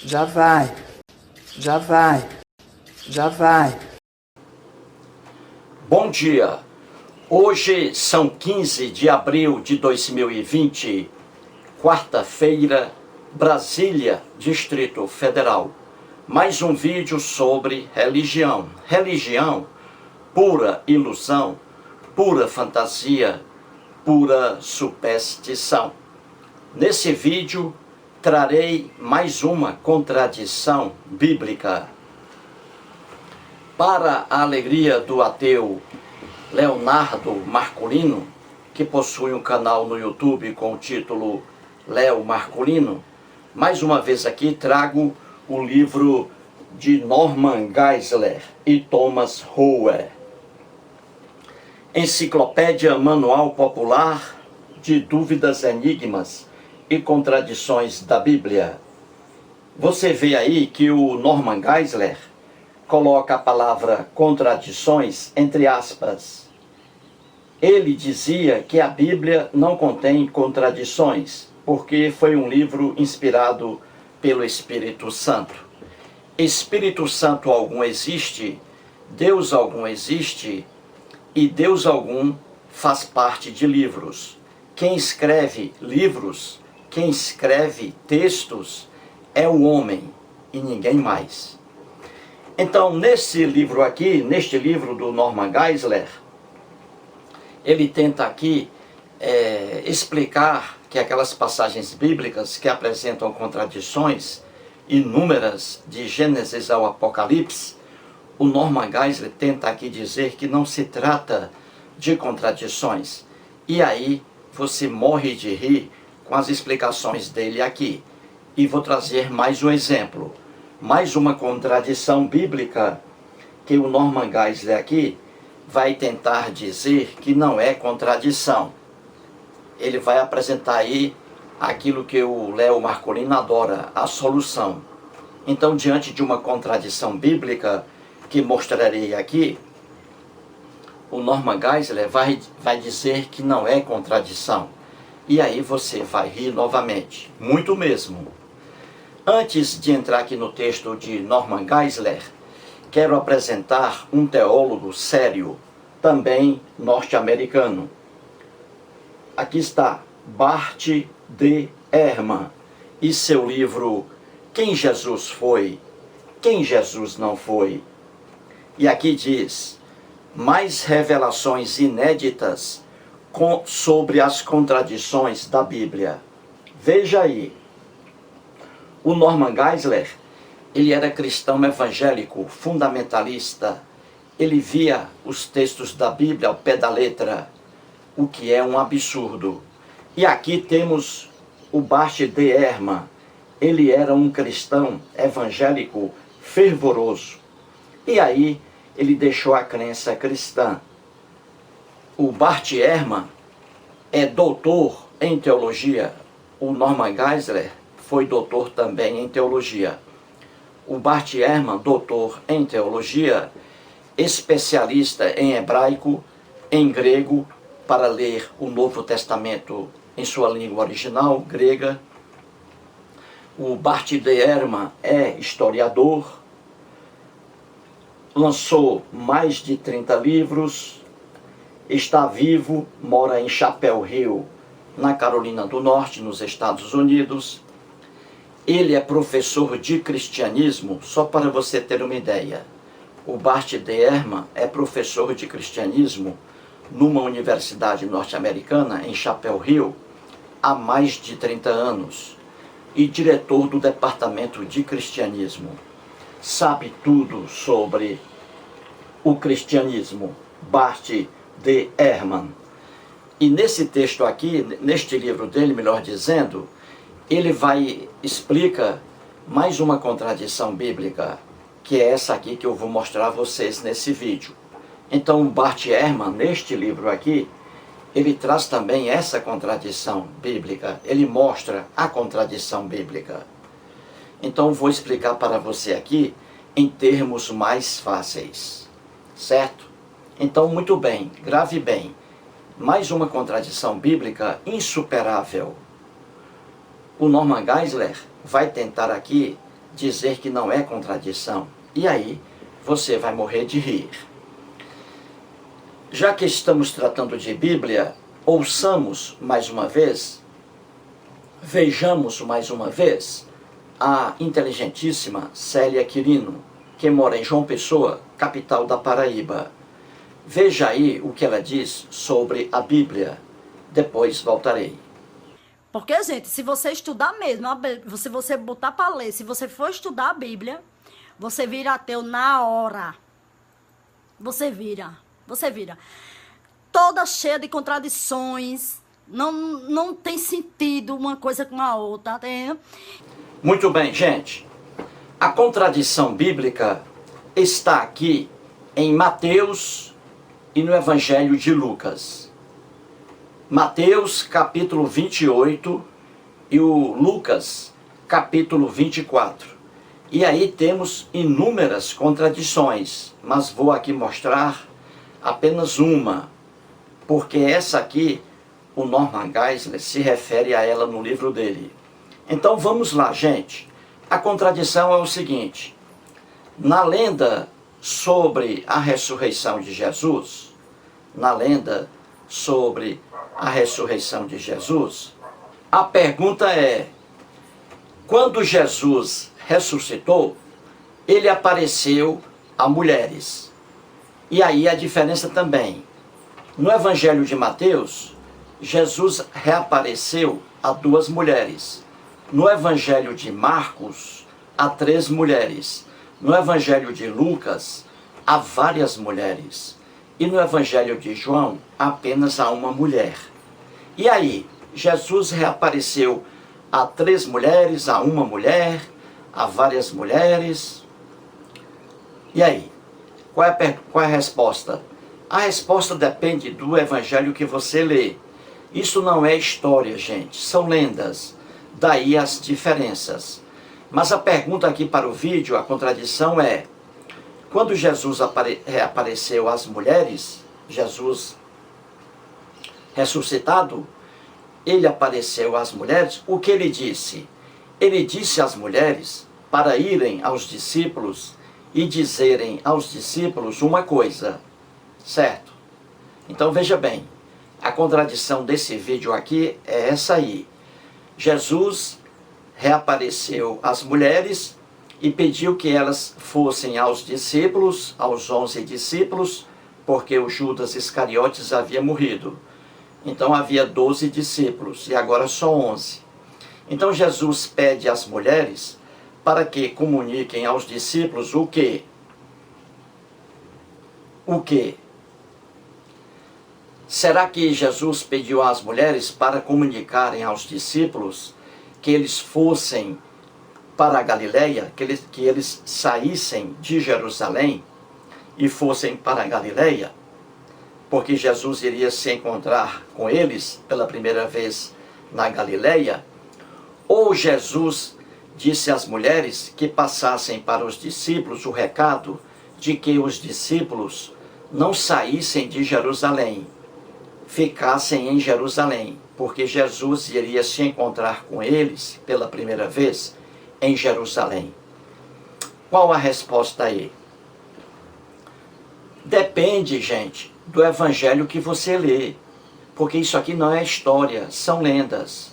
Já vai, já vai, já vai. Bom dia, hoje são 15 de abril de 2020, quarta-feira, Brasília, Distrito Federal. Mais um vídeo sobre religião. Religião, pura ilusão, pura fantasia, pura superstição. Nesse vídeo, trarei mais uma contradição bíblica. Para a alegria do ateu Leonardo Marcolino, que possui um canal no YouTube com o título Léo Marcolino, mais uma vez aqui trago o livro de Norman Geisler e Thomas Rowe. Enciclopédia Manual Popular de Dúvidas, Enigmas e Contradições da Bíblia. Você vê aí que o Norman Geisler coloca a palavra contradições entre aspas. Ele dizia que a Bíblia não contém contradições, porque foi um livro inspirado pelo Espírito Santo. Espírito Santo algum existe, Deus algum existe, e Deus algum faz parte de livros. Quem escreve livros, quem escreve textos, é o homem e ninguém mais. Então, nesse livro aqui, neste livro do Norman Geisler, ele tenta aqui explicar que aquelas passagens bíblicas que apresentam contradições inúmeras de Gênesis ao Apocalipse, o Norman Geisler tenta aqui dizer que não se trata de contradições. E aí você morre de rir com as explicações dele aqui. E vou trazer mais um exemplo. Mais uma contradição bíblica que o Norman Geisler aqui vai tentar dizer que não é contradição. Ele vai apresentar aí aquilo que o Léo Marcolino adora, a solução. Então, diante de uma contradição bíblica que mostrarei aqui, o Norman Geisler vai dizer que não é contradição. E aí você vai rir novamente, muito mesmo. Antes de entrar aqui no texto de Norman Geisler, quero apresentar um teólogo sério, também norte-americano. Aqui está Bart D. Ehrman e seu livro Quem Jesus Foi, Quem Jesus Não Foi. E aqui diz, mais revelações inéditas sobre as contradições da Bíblia. Veja aí, o Norman Geisler, ele era cristão evangélico, fundamentalista. Ele via os textos da Bíblia ao pé da letra, o que é um absurdo. E aqui temos o Bart D. Ehrman. Ele era um cristão evangélico fervoroso. E aí ele deixou a crença cristã. O Bart Ehrman é doutor em teologia. O Norman Geisler foi doutor também em teologia. O Bart Ehrman, doutor em teologia, especialista em hebraico, em grego, para ler o Novo Testamento em sua língua original, grega. O Bart D. Ehrman é historiador, lançou mais de 30 livros, está vivo, mora em Chapel Hill, na Carolina do Norte, nos Estados Unidos. Ele é professor de cristianismo, só para você ter uma ideia. O Bart D. Ehrman é professor de cristianismo numa universidade norte-americana, em Chapel Hill, há mais de 30 anos. E diretor do departamento de cristianismo. Sabe tudo sobre o cristianismo. Bart D. Ehrman. E nesse texto aqui, neste livro dele, melhor dizendo, ele explica mais uma contradição bíblica, que é essa aqui que eu vou mostrar a vocês nesse vídeo. Então, o Bart Ehrman, neste livro aqui, ele traz também essa contradição bíblica. Ele mostra a contradição bíblica. Então, vou explicar para você aqui em termos mais fáceis. Certo? Então, muito bem, grave bem. Mais uma contradição bíblica insuperável. O Norman Geisler vai tentar aqui dizer que não é contradição. E aí você vai morrer de rir. Já que estamos tratando de Bíblia, ouçamos mais uma vez, vejamos mais uma vez a inteligentíssima Célia Quirino, que mora em João Pessoa, capital da Paraíba. Veja aí o que ela diz sobre a Bíblia. Depois voltarei. Porque, gente, se você estudar mesmo, se você botar para ler, se você for estudar a Bíblia, você vira ateu na hora. Você vira. Toda cheia de contradições. Não tem sentido uma coisa com a outra, tá entendendo? Muito bem, gente. A contradição bíblica está aqui em Mateus e no Evangelho de Lucas. Mateus, capítulo 28 e o Lucas, capítulo 24. E aí temos inúmeras contradições, mas vou aqui mostrar apenas uma, porque essa aqui, o Norman Geisler se refere a ela no livro dele. Então vamos lá, gente. A contradição é o seguinte: na lenda sobre a ressurreição de Jesus, a pergunta é: quando Jesus ressuscitou, ele apareceu a mulheres. E aí a diferença também. No Evangelho de Mateus, Jesus reapareceu a 2 mulheres. No Evangelho de Marcos, a 3 mulheres. No Evangelho de Lucas, há várias mulheres. E no Evangelho de João, apenas há uma mulher. E aí, Jesus reapareceu a 3 mulheres, a uma mulher, a várias mulheres. E aí, qual é a resposta? A resposta depende do evangelho que você lê. Isso não é história, gente, são lendas. Daí as diferenças. Mas a pergunta aqui para o vídeo, a contradição é: quando Jesus reapareceu às mulheres, Jesus ressuscitado, ele apareceu às mulheres, o que ele disse? Ele disse às mulheres para irem aos discípulos e dizerem aos discípulos uma coisa, certo? Então veja bem, a contradição desse vídeo aqui é essa aí. Jesus reapareceu às mulheres e pediu que elas fossem aos discípulos, aos 11 discípulos, porque o Judas Iscariotes havia morrido. Então havia 12 discípulos e agora só 11. Então Jesus pede às mulheres para que comuniquem aos discípulos o quê? O quê? Será que Jesus pediu às mulheres para comunicarem aos discípulos que eles fossem para a Galileia, que eles saíssem de Jerusalém e fossem para a Galileia? Porque Jesus iria se encontrar com eles pela primeira vez na Galileia? Ou Jesus disse às mulheres que passassem para os discípulos o recado de que os discípulos não saíssem de Jerusalém, ficassem em Jerusalém, porque Jesus iria se encontrar com eles pela primeira vez em Jerusalém. Qual a resposta aí? Depende, gente, do evangelho que você lê, porque isso aqui não é história, são lendas.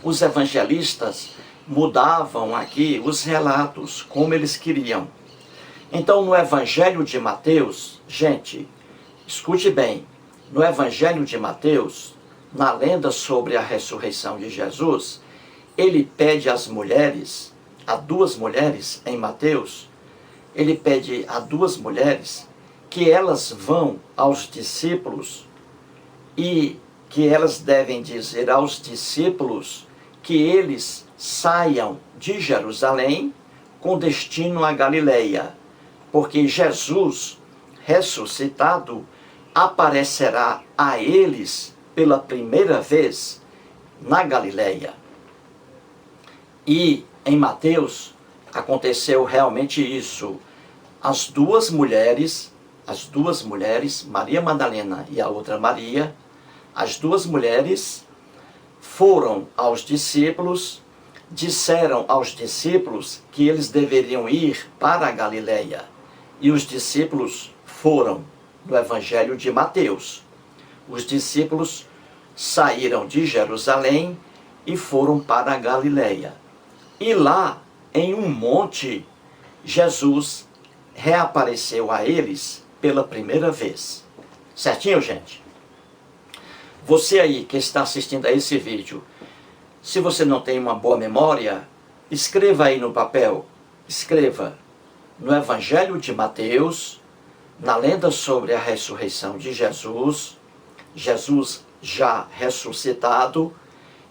Os evangelistas mudavam aqui os relatos como eles queriam. Então, no Evangelho de Mateus, gente, escute bem, no Evangelho de Mateus, na lenda sobre a ressurreição de Jesus, ele pede às mulheres, a 2 mulheres em Mateus, ele pede a 2 mulheres que elas vão aos discípulos e que elas devem dizer aos discípulos que eles saiam de Jerusalém com destino à Galileia, porque Jesus, ressuscitado, aparecerá a eles pela primeira vez na Galileia. E em Mateus aconteceu realmente isso. As duas mulheres, Maria Madalena e a outra Maria, as 2 mulheres foram aos discípulos disseram aos discípulos que eles deveriam ir para a Galileia. E os discípulos foram, no Evangelho de Mateus. Os discípulos saíram de Jerusalém e foram para a Galileia. E lá, em um monte, Jesus reapareceu a eles pela primeira vez. Certinho, gente? Você aí que está assistindo a esse vídeo, se você não tem uma boa memória, escreva aí no papel, escreva no Evangelho de Mateus, na lenda sobre a ressurreição de Jesus, Jesus já ressuscitado,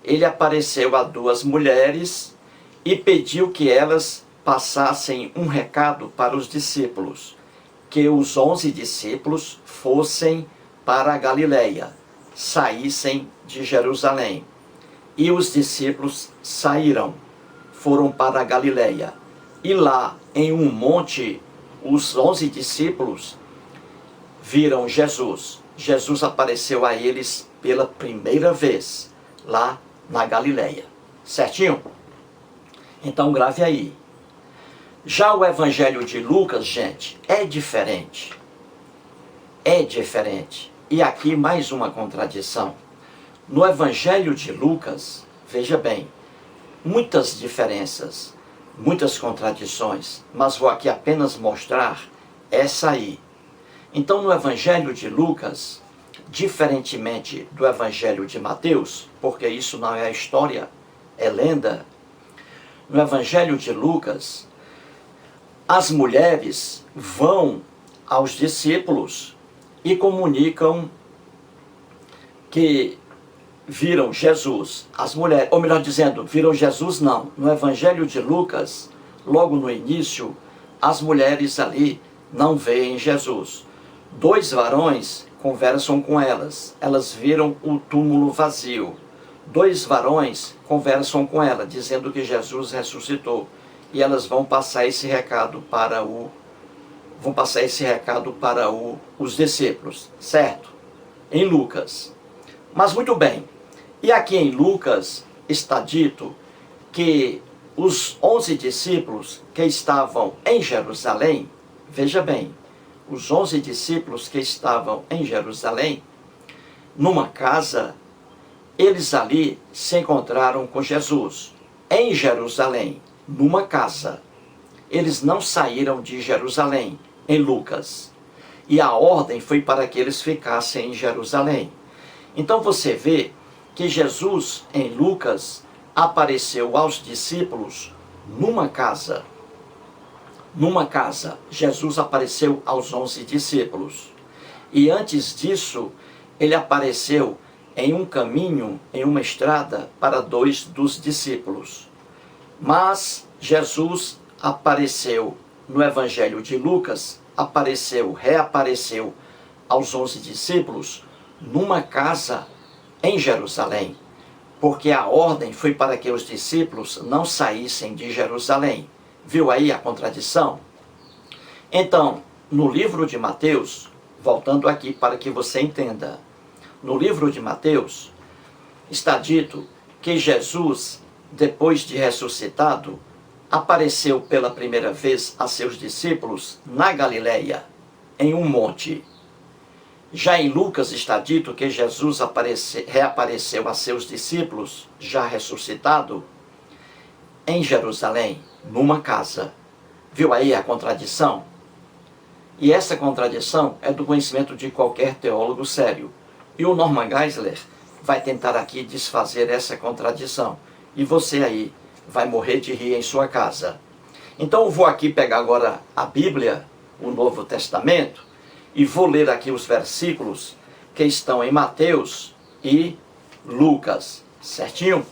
ele apareceu a duas mulheres e pediu que elas passassem um recado para os discípulos, que os 11 discípulos fossem para a Galileia, saíssem de Jerusalém. E os discípulos saíram, foram para a Galileia. E lá, em um monte, os 11 discípulos viram Jesus. Jesus apareceu a eles pela primeira vez, lá na Galileia. Certinho? Então grave aí. Já o Evangelho de Lucas, gente, é diferente. É diferente. E aqui mais uma contradição. No Evangelho de Lucas, veja bem, muitas diferenças, muitas contradições, mas vou aqui apenas mostrar essa aí. Então, no Evangelho de Lucas, diferentemente do Evangelho de Mateus, porque isso não é história, é lenda, no Evangelho de Lucas, as mulheres vão aos discípulos e comunicam que viram Jesus. As mulheres, ou melhor dizendo, viram Jesus não. No Evangelho de Lucas, logo no início, as mulheres ali não veem Jesus. 2 varões conversam com elas. Elas viram o túmulo vazio. 2 varões conversam com ela, dizendo que Jesus ressuscitou. E elas vão passar esse recado para os discípulos, certo? Em Lucas. Mas muito bem, e aqui em Lucas está dito que os 11 discípulos que estavam em Jerusalém, veja bem, os 11 discípulos que estavam em Jerusalém, numa casa, eles ali se encontraram com Jesus, em Jerusalém, numa casa. Eles não saíram de Jerusalém, em Lucas. E a ordem foi para que eles ficassem em Jerusalém. Então você vê que Jesus, em Lucas, apareceu aos discípulos numa casa. Numa casa, Jesus apareceu aos 11 discípulos. E antes disso, ele apareceu em um caminho, em uma estrada, para 2 dos discípulos. Mas Jesus apareceu no Evangelho de Lucas, reapareceu aos 11 discípulos numa casa em Jerusalém, porque a ordem foi para que os discípulos não saíssem de Jerusalém. Viu aí a contradição? Então, no livro de Mateus, voltando aqui para que você entenda, no livro de Mateus está dito que Jesus, depois de ressuscitado, apareceu pela primeira vez a seus discípulos na Galileia, em um monte. Já em Lucas está dito que Jesus reapareceu a seus discípulos, já ressuscitado, em Jerusalém, numa casa. Viu aí a contradição? E essa contradição é do conhecimento de qualquer teólogo sério. E o Norman Geisler vai tentar aqui desfazer essa contradição. E você aí vai morrer de rir em sua casa. Então eu vou aqui pegar agora a Bíblia, o Novo Testamento, e vou ler aqui os versículos que estão em Mateus e Lucas, certinho?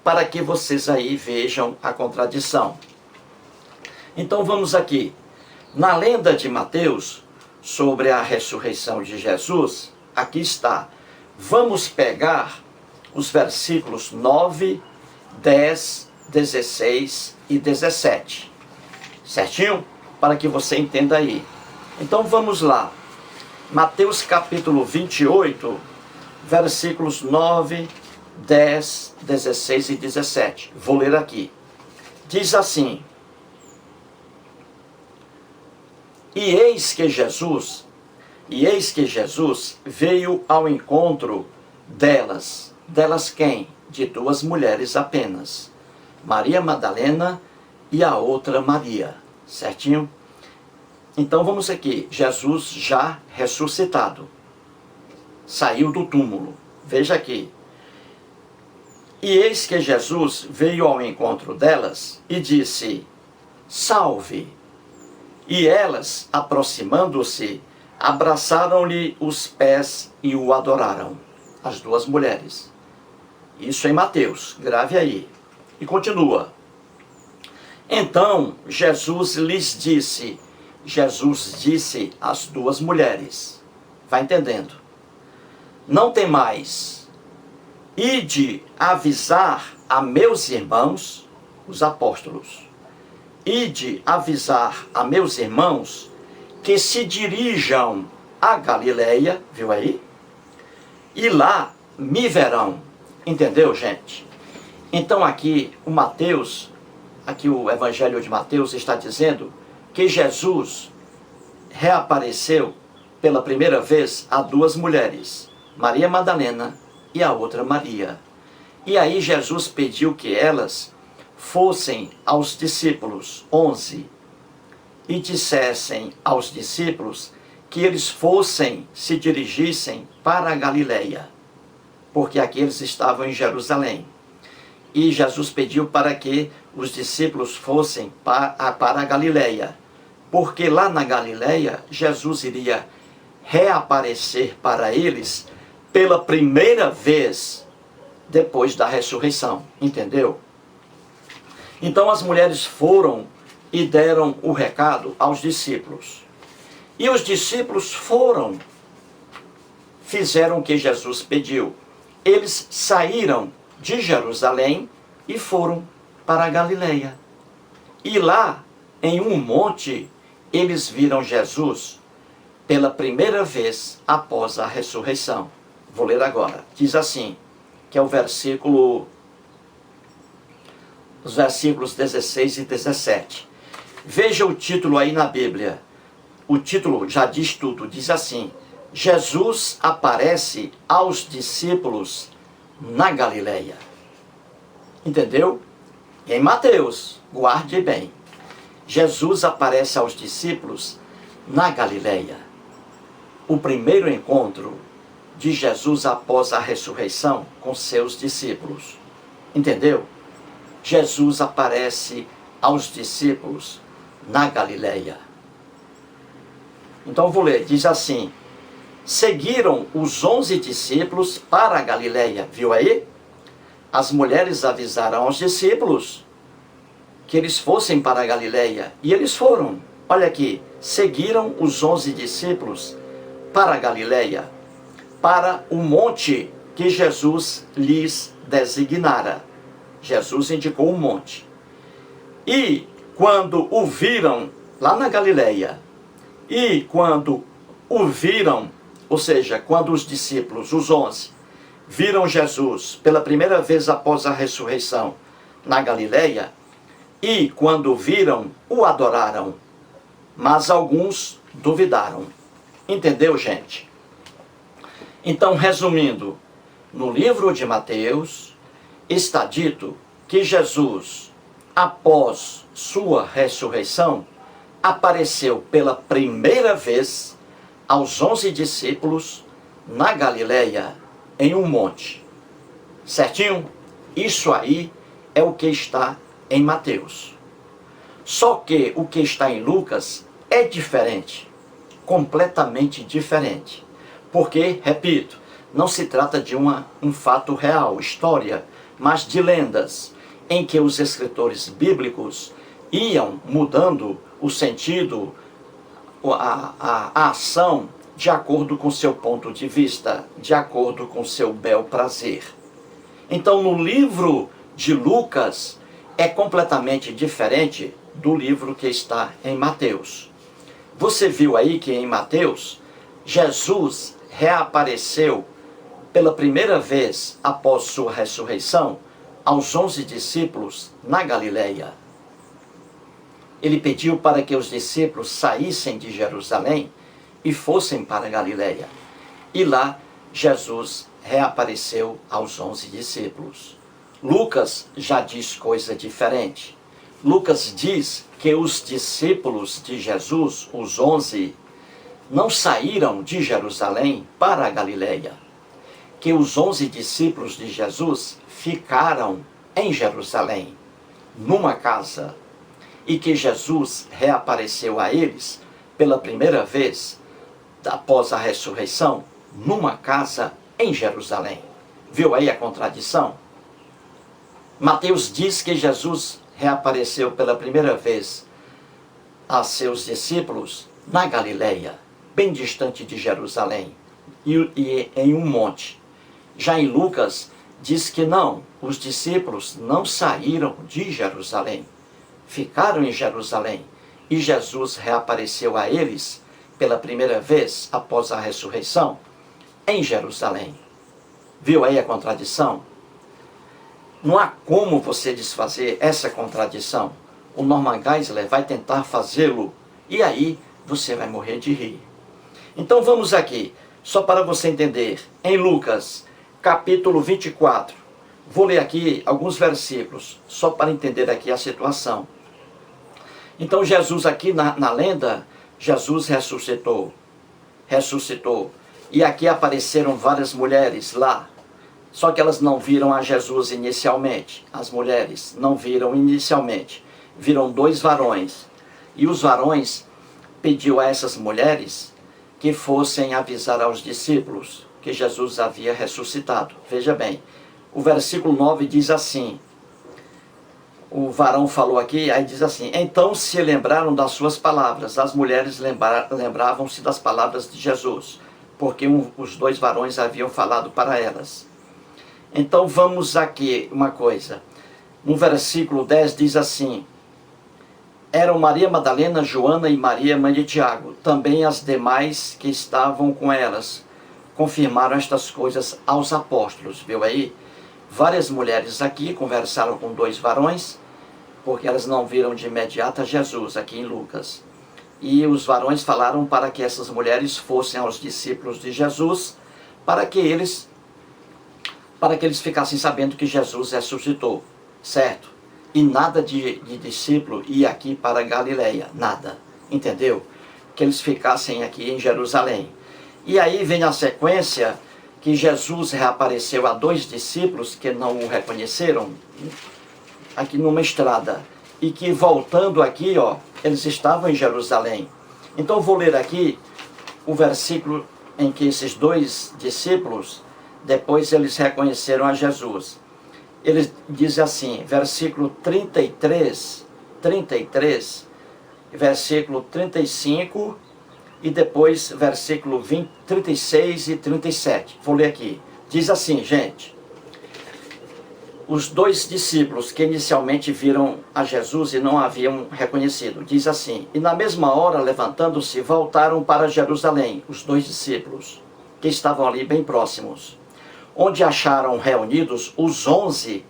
Para que vocês aí vejam a contradição. Então vamos aqui. Na lenda de Mateus, sobre a ressurreição de Jesus, aqui está. Vamos pegar os versículos 9, 10, 16 e 17. Certinho? Para que você entenda aí. Então vamos lá. Mateus capítulo 28, versículos 9, 10, 16 e 17. Vou ler aqui. Diz assim: E eis que Jesus veio ao encontro delas. Delas quem? De duas mulheres apenas. Maria Madalena e a outra Maria. Certinho? Então vamos aqui. Jesus já ressuscitado. Saiu do túmulo. Veja aqui. E eis que Jesus veio ao encontro delas e disse: Salve! E elas, aproximando-se, abraçaram-lhe os pés e o adoraram. As duas mulheres. Isso em Mateus, grave aí. E continua. Então Jesus disse às duas mulheres, vai entendendo: Não temais, ide avisar a meus irmãos, os apóstolos, ide avisar a meus irmãos que se dirijam a Galileia, viu aí? E lá me verão. Entendeu, gente? Então aqui o Evangelho de Mateus está dizendo que Jesus reapareceu pela primeira vez a duas mulheres, Maria Madalena e a outra Maria. E aí Jesus pediu que elas fossem aos discípulos, 11, e dissessem aos discípulos que eles se dirigissem para a Galileia, porque aqui eles estavam em Jerusalém. E Jesus pediu para que os discípulos fossem para a Galileia, porque lá na Galileia Jesus iria reaparecer para eles pela primeira vez depois da ressurreição, entendeu? Então as mulheres foram e deram o recado aos discípulos. E os discípulos fizeram o que Jesus pediu. Eles saíram de Jerusalém e foram para a Galileia. E lá, em um monte, eles viram Jesus pela primeira vez após a ressurreição. Vou ler agora. Diz assim, que é os versículos 16 e 17. Veja o título aí na Bíblia. O título já diz tudo. Diz assim: Jesus aparece aos discípulos na Galileia. Entendeu? Em Mateus, guarde bem. Jesus aparece aos discípulos na Galileia. O primeiro encontro de Jesus após a ressurreição com seus discípulos. Entendeu? Jesus aparece aos discípulos na Galileia. Então vou ler, diz assim: seguiram os 11 discípulos para a Galileia, viu aí? As mulheres avisaram aos discípulos que eles fossem para a Galileia, e eles foram. Olha aqui, seguiram os 11 discípulos para a Galileia, para o monte que Jesus lhes designara. Jesus indicou um monte. E quando o viram lá na Galileia, e quando o viram, ou seja, quando os discípulos, os 11, viram Jesus pela primeira vez após a ressurreição na Galileia, e quando o viram, o adoraram, mas alguns duvidaram. Entendeu, gente? Então, resumindo, no livro de Mateus está dito que Jesus, após sua ressurreição, apareceu pela primeira vez aos 11 discípulos na Galileia, em um monte. Certinho? Isso aí é o que está em Mateus. Só que o que está em Lucas é diferente, completamente diferente. Porque, repito, não se trata de um fato real, história, mas de lendas, em que os escritores bíblicos iam mudando o sentido, a ação, de acordo com seu ponto de vista, de acordo com seu bel prazer. Então, no livro de Lucas, é completamente diferente do livro que está em Mateus. Você viu aí que em Mateus, Jesus reapareceu pela primeira vez após sua ressurreição, aos 11 discípulos na Galileia. Ele pediu para que os discípulos saíssem de Jerusalém e fossem para a Galileia. E lá Jesus reapareceu aos 11 discípulos. Lucas já diz coisa diferente. Lucas diz que os discípulos de Jesus, os 11, não saíram de Jerusalém para a Galileia. Que os 11 discípulos de Jesus ficaram em Jerusalém, numa casa, e que Jesus reapareceu a eles pela primeira vez após a ressurreição, numa casa em Jerusalém. Viu aí a contradição? Mateus diz que Jesus reapareceu pela primeira vez a seus discípulos na Galileia, bem distante de Jerusalém, e em um monte. Já em Lucas, diz que não, os discípulos não saíram de Jerusalém, ficaram em Jerusalém, e Jesus reapareceu a eles pela primeira vez após a ressurreição em Jerusalém. Viu aí a contradição? Não há como você desfazer essa contradição. O Norman Geisler vai tentar fazê-lo, e aí você vai morrer de rir. Então vamos aqui, só para você entender, em Lucas, capítulo 24. Vou ler aqui alguns versículos, só para entender aqui a situação. Então Jesus aqui na lenda, Jesus ressuscitou. E aqui apareceram várias mulheres lá. Só que elas não viram a Jesus inicialmente. As mulheres não viram inicialmente. Viram 2 varões. E os varões pediu a essas mulheres que fossem avisar aos discípulos que Jesus havia ressuscitado. Veja bem, o versículo 9 diz assim, o varão falou aqui, aí diz assim, então se lembraram das suas palavras, as mulheres lembravam-se das palavras de Jesus, porque os 2 varões haviam falado para elas. Então vamos aqui uma coisa, no versículo 10 diz assim, eram Maria Madalena, Joana e Maria, mãe de Tiago, também as demais que estavam com elas, confirmaram estas coisas aos apóstolos, viu aí? Várias mulheres aqui conversaram com 2 varões, porque elas não viram de imediato a Jesus, aqui em Lucas. E os varões falaram para que essas mulheres fossem aos discípulos de Jesus, para que eles ficassem sabendo que Jesus ressuscitou, certo? E nada de discípulo ir aqui para Galileia, nada, entendeu? Que eles ficassem aqui em Jerusalém. E aí vem a sequência que Jesus reapareceu a 2 discípulos que não o reconheceram, aqui numa estrada. E que voltando aqui, ó, eles estavam em Jerusalém. Então vou ler aqui o versículo em que esses 2 discípulos, depois eles reconheceram a Jesus. Ele diz assim, versículo 33, versículo 35 e depois versículo 36 e 37. Vou ler aqui. Diz assim, gente. Os 2 discípulos que inicialmente viram a Jesus e não haviam reconhecido. Diz assim, e na mesma hora, levantando-se, voltaram para Jerusalém, os 2 discípulos, que estavam ali bem próximos, onde acharam reunidos os 11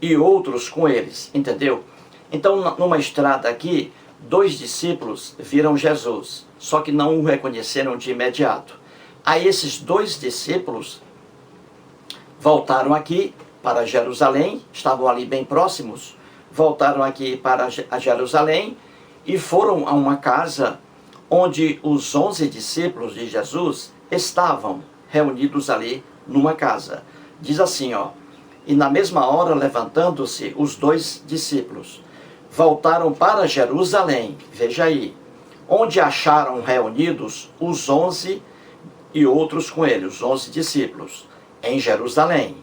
e outros com eles, entendeu? Então, numa estrada aqui, 2 discípulos viram Jesus, só que não o reconheceram de imediato. Aí esses 2 discípulos voltaram aqui para Jerusalém, estavam ali bem próximos, voltaram aqui para Jerusalém e foram a uma casa onde os 11 discípulos de Jesus estavam reunidos ali numa casa. Diz assim, ó, e na mesma hora, levantando-se, os 2 discípulos voltaram para Jerusalém, veja aí, onde acharam reunidos os 11 e outros com eles, os 11 discípulos, em Jerusalém,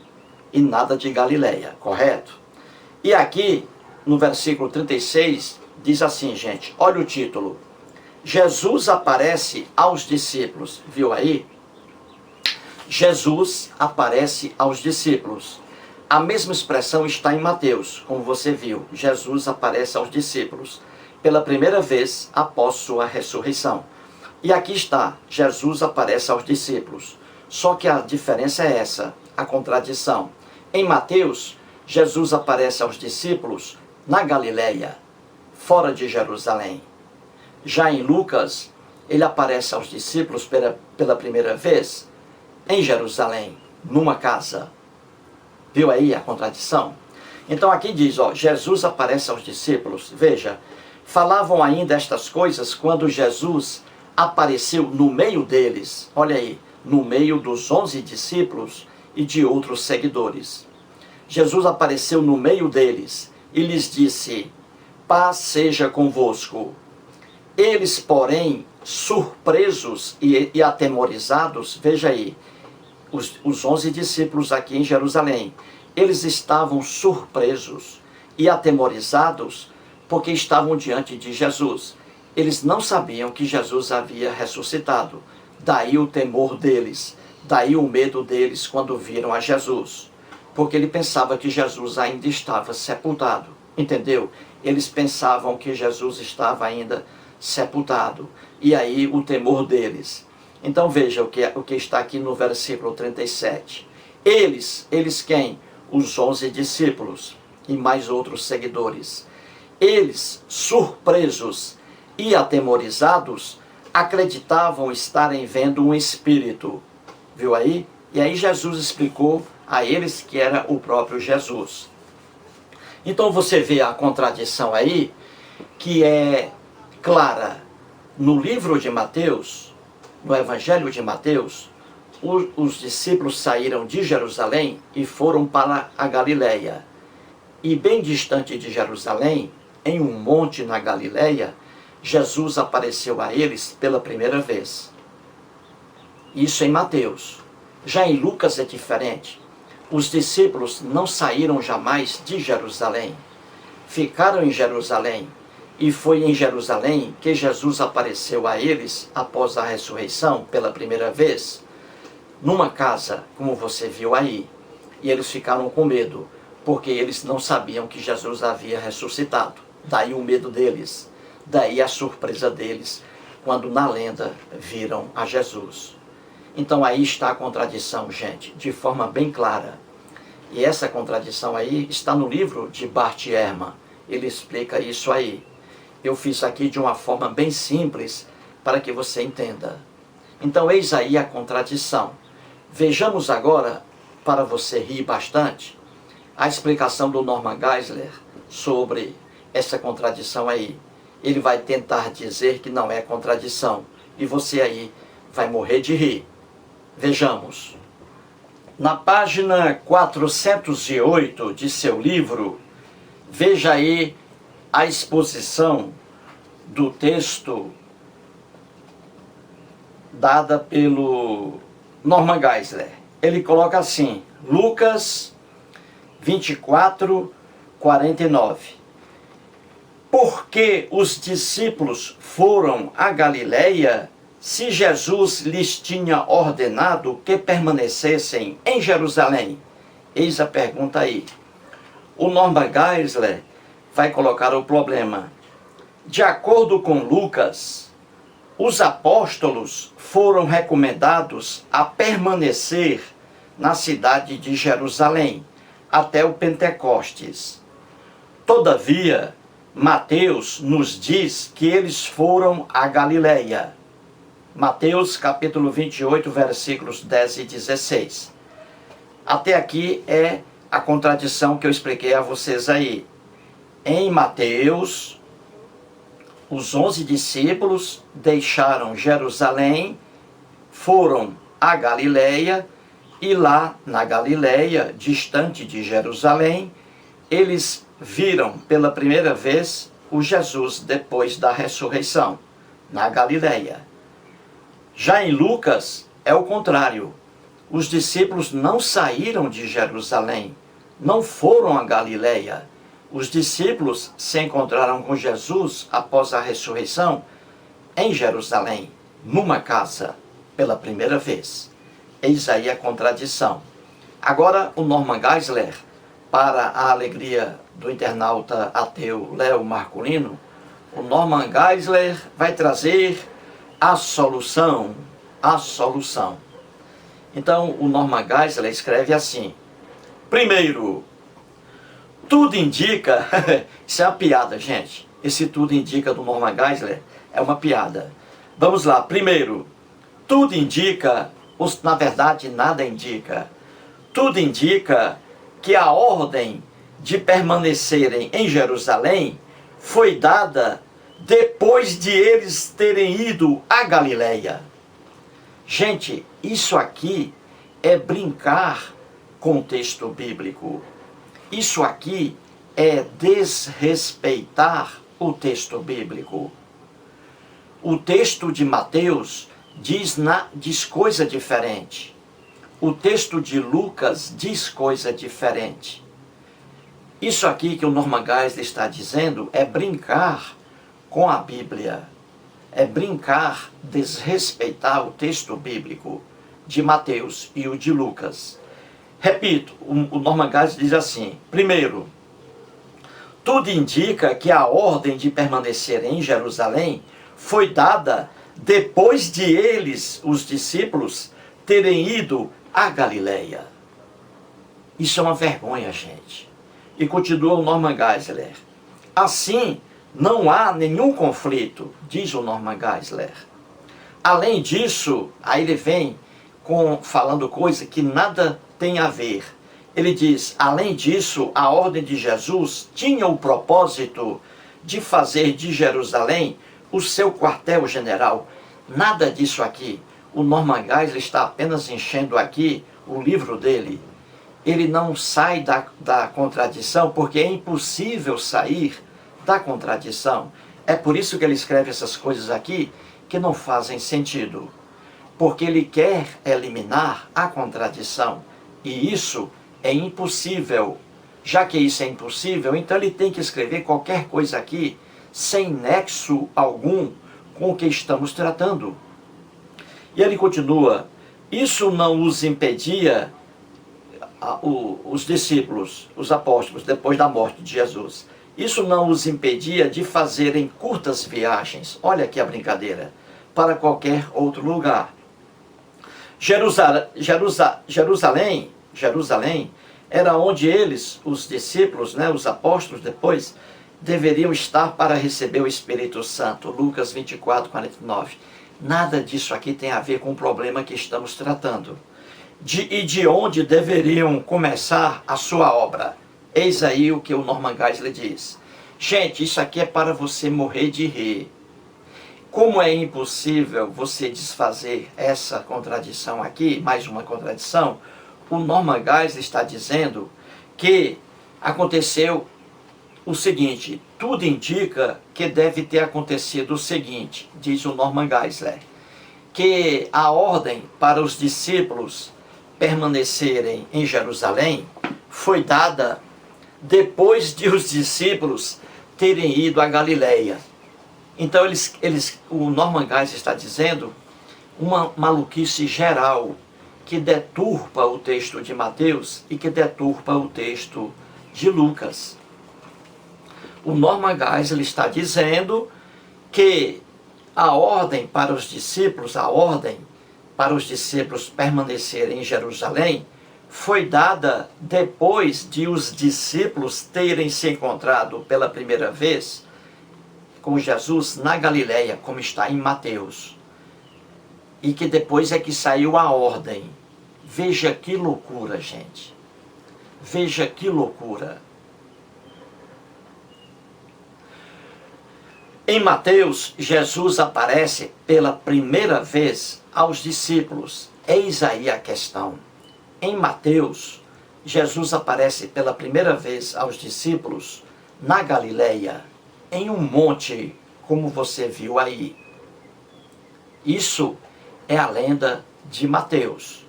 e nada de Galileia, correto? E aqui, no versículo 36, diz assim, gente, olha o título, Jesus aparece aos discípulos, viu aí? Jesus aparece aos discípulos. A mesma expressão está em Mateus, como você viu. Jesus aparece aos discípulos pela primeira vez após sua ressurreição. E aqui está, Jesus aparece aos discípulos. Só que a diferença é essa, a contradição. Em Mateus, Jesus aparece aos discípulos na Galileia, fora de Jerusalém. Já em Lucas, ele aparece aos discípulos pela primeira vez em Jerusalém, numa casa. Viu aí a contradição? Então aqui diz, ó, Jesus aparece aos discípulos. Veja, falavam ainda estas coisas quando Jesus apareceu no meio deles. Olha aí, no meio dos 11 discípulos e de outros seguidores. Jesus apareceu no meio deles e lhes disse, paz seja convosco. Eles, porém, surpresos e atemorizados, veja aí, os 11 discípulos aqui em Jerusalém, eles estavam surpresos e atemorizados porque estavam diante de Jesus. Eles não sabiam que Jesus havia ressuscitado. Daí o temor deles, daí o medo deles quando viram a Jesus. Porque ele pensava que Jesus ainda estava sepultado. Entendeu? Eles pensavam que Jesus estava ainda sepultado. E aí o temor deles. Então veja o que está aqui no versículo 37. Eles quem? Os 11 discípulos e mais outros seguidores. Eles, surpresos e atemorizados, acreditavam estarem vendo um espírito. Viu aí? E aí Jesus explicou a eles que era o próprio Jesus. Então você vê a contradição aí, que é clara. No livro de Mateus, no Evangelho de Mateus, os discípulos saíram de Jerusalém e foram para a Galileia. E bem distante de Jerusalém, em um monte na Galileia, Jesus apareceu a eles pela primeira vez. Isso em Mateus. Já em Lucas é diferente. Os discípulos não saíram jamais de Jerusalém. Ficaram em Jerusalém. E foi em Jerusalém que Jesus apareceu a eles após a ressurreição pela primeira vez, numa casa, como você viu aí. E eles ficaram com medo, porque eles não sabiam que Jesus havia ressuscitado. Daí o medo deles, daí a surpresa deles, quando na lenda viram a Jesus. Então aí está a contradição, gente, de forma bem clara. E essa contradição aí está no livro de Bart Ehrman. Ele explica isso aí. Eu fiz aqui de uma forma bem simples para que você entenda. Então eis aí a contradição. Vejamos agora, para você rir bastante, a explicação do Norman Geisler sobre essa contradição aí. Ele vai tentar dizer que não é contradição. E você aí vai morrer de rir. Vejamos. Na página 408 de seu livro, veja aí a exposição do texto dada pelo Norman Geisler. Ele coloca assim, Lucas 24, 49. Porque os discípulos foram à Galileia, se Jesus lhes tinha ordenado que permanecessem em Jerusalém? Eis a pergunta aí. O Norman Geisler vai colocar o problema. De acordo com Lucas, os apóstolos foram recomendados a permanecer na cidade de Jerusalém até o Pentecostes. Todavia, Mateus nos diz que eles foram à Galileia. Mateus capítulo 28, versículos 10 e 16. Até aqui é a contradição que eu expliquei a vocês aí. Em Mateus, os 11 discípulos deixaram Jerusalém, foram à Galileia, e lá na Galileia, distante de Jerusalém, eles viram pela primeira vez o Jesus depois da ressurreição, na Galileia. Já em Lucas, é o contrário. Os discípulos não saíram de Jerusalém, não foram à Galileia. Os discípulos se encontraram com Jesus após a ressurreição em Jerusalém, numa casa, pela primeira vez. Eis aí a contradição. Agora, o Norman Geisler, para a alegria do internauta ateu Léo Marculino, o Norman Geisler vai trazer a solução. A solução. Então, o Norman Geisler escreve assim: primeiro, tudo indica, isso é uma piada, gente. Esse tudo indica do Norman Geisler é uma piada. Vamos lá, primeiro, tudo indica, na verdade nada indica, tudo indica que a ordem de permanecerem em Jerusalém foi dada depois de eles terem ido à Galileia. Gente, isso aqui é brincar com o texto bíblico. Isso aqui é desrespeitar o texto bíblico. O texto de Mateus diz coisa diferente. O texto de Lucas diz coisa diferente. Isso aqui que o Norman Geisler está dizendo é brincar com a Bíblia. É brincar, desrespeitar o texto bíblico de Mateus e o de Lucas. Repito, o Norman Geisler diz assim: primeiro, tudo indica que a ordem de permanecer em Jerusalém foi dada depois de eles, os discípulos, terem ido à Galileia. Isso é uma vergonha, gente. E continua o Norman Geisler: assim, não há nenhum conflito, diz o Norman Geisler. Além disso, aí ele vem falando coisa que nada tem a ver. Ele diz: além disso, a ordem de Jesus tinha o propósito de fazer de Jerusalém o seu quartel-general. Nada disso aqui. O Norman Geisler está apenas enchendo aqui o livro dele. Ele não sai da contradição, porque é impossível sair da contradição. É por isso que ele escreve essas coisas aqui que não fazem sentido. Porque ele quer eliminar a contradição. E isso é impossível. Já que isso é impossível, então ele tem que escrever qualquer coisa aqui sem nexo algum com o que estamos tratando. E ele continua: isso não os impedia, os discípulos, os apóstolos, depois da morte de Jesus, isso não os impedia de fazerem curtas viagens, olha aqui a brincadeira, para qualquer outro lugar. Jerusalém era onde eles, os discípulos, os apóstolos depois, deveriam estar para receber o Espírito Santo. Lucas 24, 49. Nada disso aqui tem a ver com o problema que estamos tratando. E de onde deveriam começar a sua obra. Eis aí o que o Norman Geisler diz. Gente, isso aqui é para você morrer de rir. Como é impossível você desfazer essa contradição aqui, mais uma contradição, o Norman Geisler está dizendo que aconteceu o seguinte: tudo indica que deve ter acontecido o seguinte, diz o Norman Geisler, que a ordem para os discípulos permanecerem em Jerusalém foi dada depois de os discípulos terem ido à Galileia. Então o Norman Geisler está dizendo uma maluquice geral que deturpa o texto de Mateus e que deturpa o texto de Lucas. O Norman Geisler está dizendo que a ordem para os discípulos permanecerem em Jerusalém foi dada depois de os discípulos terem se encontrado pela primeira vez com Jesus na Galileia, como está em Mateus. E que depois é que saiu a ordem. Veja que loucura, gente. Veja que loucura. Em Mateus, Jesus aparece pela primeira vez aos discípulos. Eis aí a questão. Em Mateus, Jesus aparece pela primeira vez aos discípulos na Galileia, em um monte, como você viu aí. Isso é a lenda de Mateus.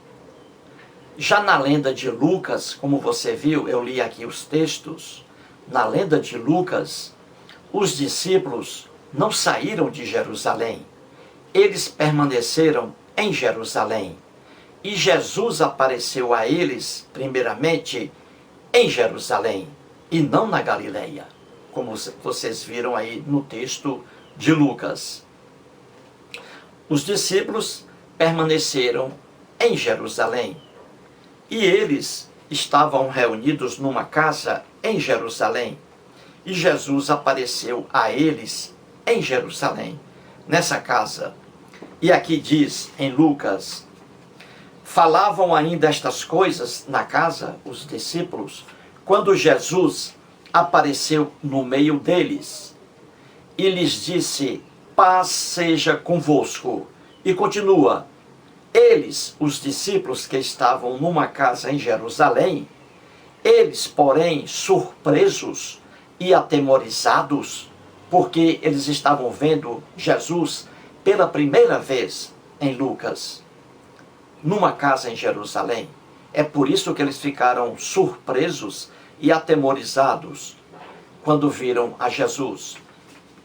Já na lenda de Lucas, como você viu, eu li aqui os textos, na lenda de Lucas, os discípulos não saíram de Jerusalém, eles permaneceram em Jerusalém. E Jesus apareceu a eles, primeiramente, em Jerusalém, e não na Galileia, como vocês viram aí no texto de Lucas. Os discípulos permaneceram em Jerusalém. E eles estavam reunidos numa casa em Jerusalém. E Jesus apareceu a eles em Jerusalém, nessa casa. E aqui diz em Lucas: falavam ainda estas coisas na casa, os discípulos, quando Jesus apareceu no meio deles e lhes disse: paz seja convosco. E continua: eles, os discípulos que estavam numa casa em Jerusalém, eles, porém, surpresos e atemorizados, porque eles estavam vendo Jesus pela primeira vez em Lucas, numa casa em Jerusalém. É por isso que eles ficaram surpresos e atemorizados quando viram a Jesus.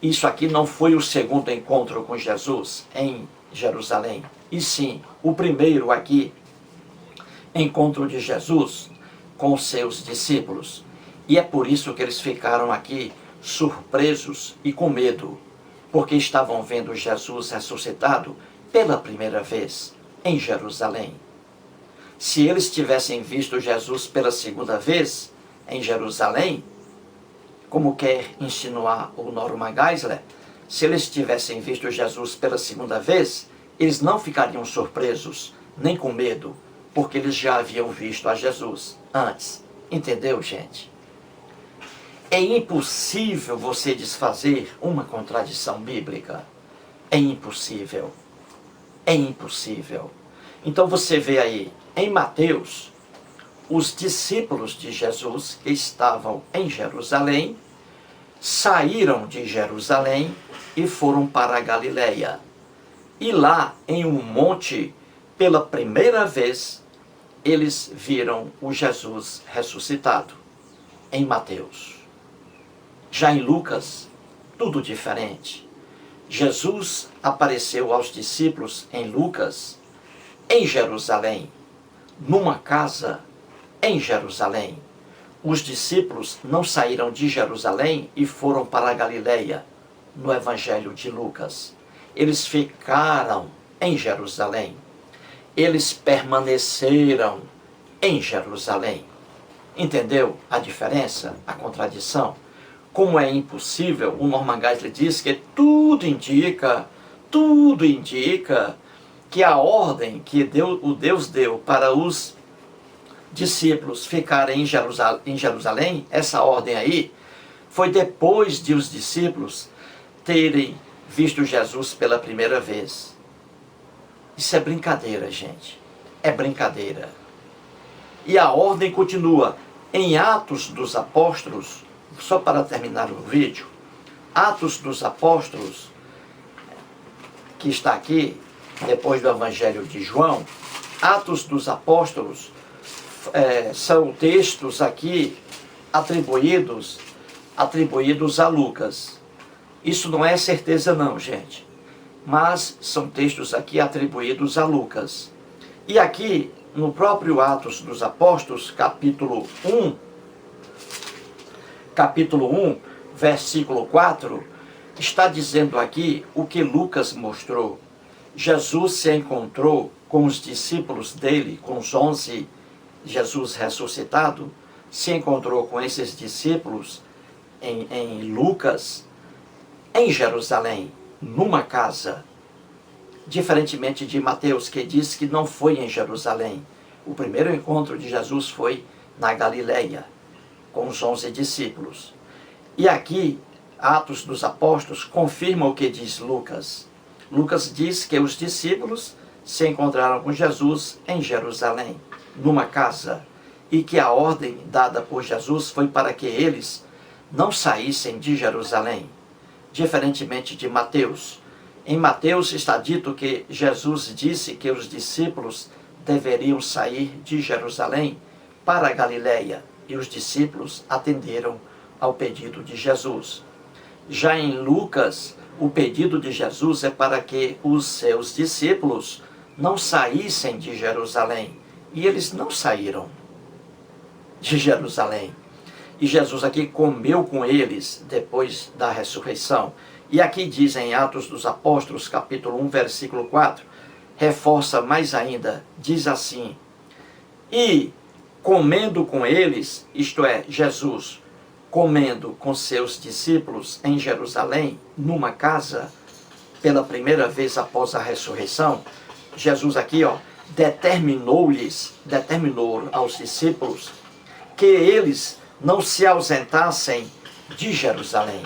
Isso aqui não foi o segundo encontro com Jesus em Jerusalém, e sim o primeiro aqui, encontro de Jesus com os seus discípulos. E é por isso que eles ficaram aqui surpresos e com medo, porque estavam vendo Jesus ressuscitado pela primeira vez em Jerusalém. Se eles tivessem visto Jesus pela segunda vez em Jerusalém, como quer insinuar o Norman Geisler, se eles tivessem visto Jesus pela segunda vez, eles não ficariam surpresos, nem com medo, porque eles já haviam visto a Jesus antes. Entendeu, gente? É impossível você desfazer uma contradição bíblica. É impossível. É impossível. Então você vê aí, em Mateus, os discípulos de Jesus que estavam em Jerusalém, saíram de Jerusalém e foram para a Galileia. E lá, em um monte, pela primeira vez, eles viram o Jesus ressuscitado, em Mateus. Já em Lucas, tudo diferente. Jesus apareceu aos discípulos em Lucas, em Jerusalém, numa casa em Jerusalém. Os discípulos não saíram de Jerusalém e foram para a Galileia, no Evangelho de Lucas. Eles ficaram em Jerusalém. Eles permaneceram em Jerusalém. Entendeu a diferença, a contradição? Como é impossível, o Norman Geisler diz que tudo indica que a ordem que Deus deu para os discípulos ficarem em Jerusalém, essa ordem aí, foi depois de os discípulos terem visto Jesus pela primeira vez. Isso é brincadeira, gente. É brincadeira. E a ordem continua. Em Atos dos Apóstolos, só para terminar o vídeo, Atos dos Apóstolos, que está aqui, depois do Evangelho de João, Atos dos Apóstolos, são textos aqui atribuídos a Lucas. Isso não é certeza não, gente. Mas são textos aqui atribuídos a Lucas. E aqui, no próprio Atos dos Apóstolos, capítulo 1, versículo 4, está dizendo aqui o que Lucas mostrou. Jesus se encontrou com os discípulos dele, com os 11, Jesus ressuscitado, se encontrou com esses discípulos em Lucas, em Jerusalém, numa casa, diferentemente de Mateus, que diz que não foi em Jerusalém. O primeiro encontro de Jesus foi na Galileia, com os 11 discípulos. E aqui, Atos dos Apóstolos confirma o que diz Lucas. Lucas diz que os discípulos se encontraram com Jesus em Jerusalém, numa casa, e que a ordem dada por Jesus foi para que eles não saíssem de Jerusalém, diferentemente de Mateus. Em Mateus está dito que Jesus disse que os discípulos deveriam sair de Jerusalém para a Galileia, e os discípulos atenderam ao pedido de Jesus. Já em Lucas, o pedido de Jesus é para que os seus discípulos não saíssem de Jerusalém, e eles não saíram de Jerusalém. E Jesus aqui comeu com eles depois da ressurreição. E aqui diz em Atos dos Apóstolos, capítulo 1, versículo 4, reforça mais ainda, diz assim: e comendo com eles, isto é, Jesus comendo com seus discípulos em Jerusalém, numa casa, pela primeira vez após a ressurreição, Jesus aqui, determinou aos discípulos que eles não se ausentassem de Jerusalém.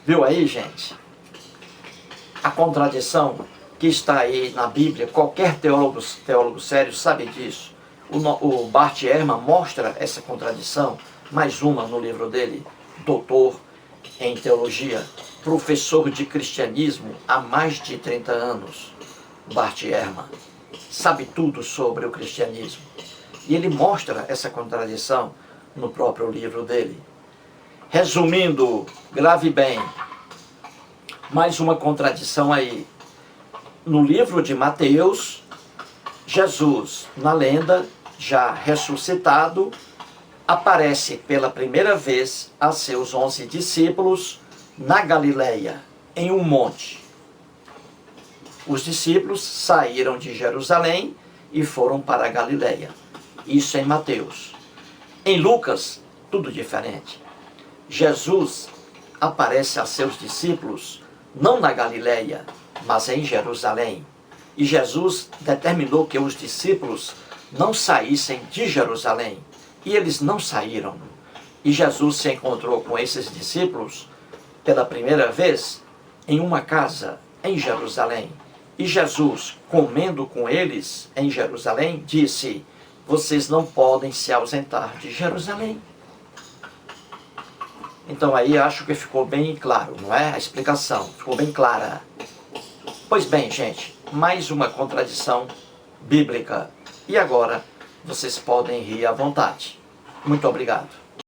Viu aí, gente? A contradição que está aí na Bíblia, qualquer teólogo sério sabe disso. O Bart Ehrman mostra essa contradição, mais uma no livro dele, doutor em teologia, professor de cristianismo há mais de 30 anos. Bart Ehrman sabe tudo sobre o cristianismo. E ele mostra essa contradição no próprio livro dele. Resumindo, grave bem, mais uma contradição aí. No livro de Mateus, Jesus, na lenda, já ressuscitado, aparece pela primeira vez a seus 11 discípulos na Galileia, em um monte. Os discípulos saíram de Jerusalém e foram para a Galileia. Isso em Mateus. Em Lucas, tudo diferente. Jesus aparece a seus discípulos não na Galileia, mas em Jerusalém. E Jesus determinou que os discípulos não saíssem de Jerusalém. E eles não saíram. E Jesus se encontrou com esses discípulos pela primeira vez em uma casa em Jerusalém. E Jesus, comendo com eles em Jerusalém, disse: vocês não podem se ausentar de Jerusalém. Então aí acho que ficou bem claro, não é? A explicação ficou bem clara. Pois bem, gente, mais uma contradição bíblica. E agora vocês podem rir à vontade. Muito obrigado.